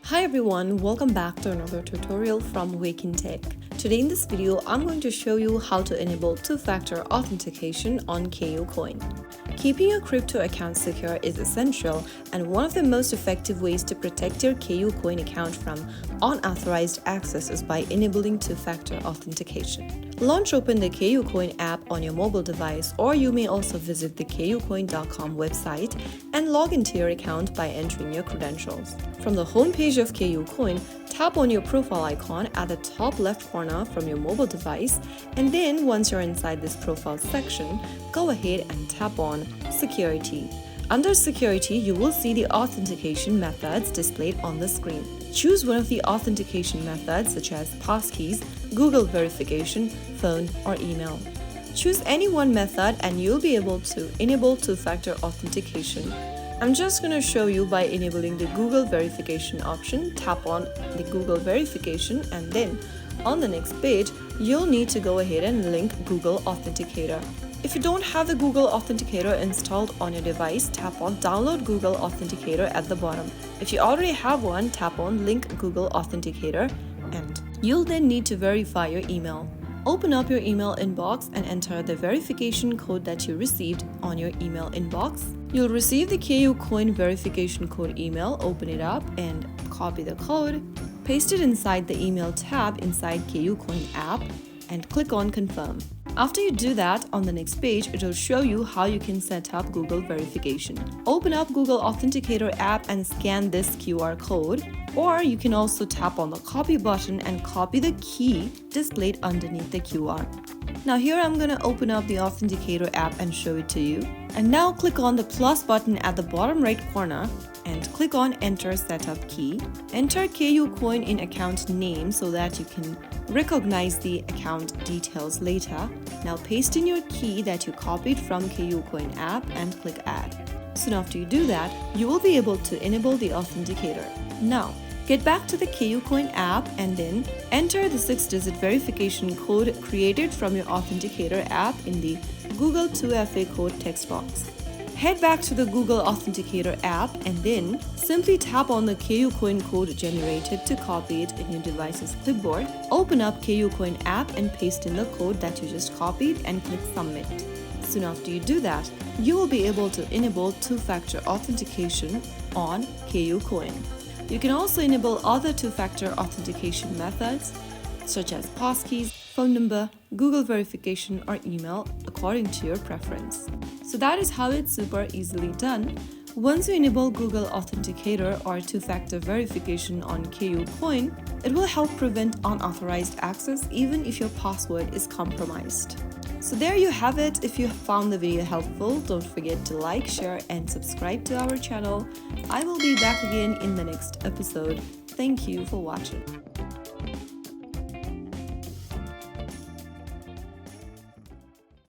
Hi everyone, welcome back to another tutorial from Wake&Tech. Today in this video, I'm going to show you how to enable two-factor authentication on KuCoin. Keeping your crypto account secure is essential and one of the most effective ways to protect your KuCoin account from unauthorized access is by enabling two-factor authentication. Launch open the KuCoin app on your mobile device, or you may also visit the KuCoin.com website and log into your account by entering your credentials. From the home page of KuCoin, tap on your profile icon at the top left corner from your mobile device, and then once you're inside this profile section, go ahead and tap on Security. Under Security, you will see the authentication methods displayed on the screen. Choose one of the authentication methods such as passkeys, Google verification, phone, or email. Choose any one method and you'll be able to enable two-factor authentication. I'm just going to show you by enabling the Google verification option. Tap on the Google verification and then on the next page, you'll need to go ahead and link Google Authenticator. If you don't have the Google Authenticator installed on your device, tap on Download Google Authenticator at the bottom. If you already have one, tap on Link Google Authenticator and you'll then need to verify your email. Open up your email inbox and enter the verification code that you received on your email inbox. You'll receive the KuCoin verification code email. Open it up and copy the code. Paste it inside the email tab inside KuCoin app and click on Confirm. After you do that, on the next page, it will show you how you can set up Google verification. Open up Google Authenticator app and scan this QR code, or you can also tap on the copy button and copy the key displayed underneath the QR. Now here I'm going to open up the Authenticator app and show it to you. And now click on the plus button at the bottom right corner and click on Enter Setup Key. Enter KuCoin in account name so that you can recognize the account details later. Now paste in your key that you copied from KuCoin app and click Add. Soon after you do that, you will be able to enable the Authenticator. Now, get back to the KuCoin app and then enter the 6-digit verification code created from your Authenticator app in the Google 2FA code text box. Head back to the Google Authenticator app and then simply tap on the KuCoin code generated to copy it in your device's clipboard. Open up KuCoin app and paste in the code that you just copied and click Submit. Soon after you do that, you will be able to enable two-factor authentication on KuCoin. You can also enable other two-factor authentication methods such as passkeys, phone number, Google verification, or email according to your preference. So that is how it's super easily done. Once you enable Google Authenticator or two-factor verification on KuCoin, it will help prevent unauthorized access even if your password is compromised. So there you have it. If you found the video helpful, don't forget to like, share, and subscribe to our channel. I will be back again in the next episode. Thank you for watching.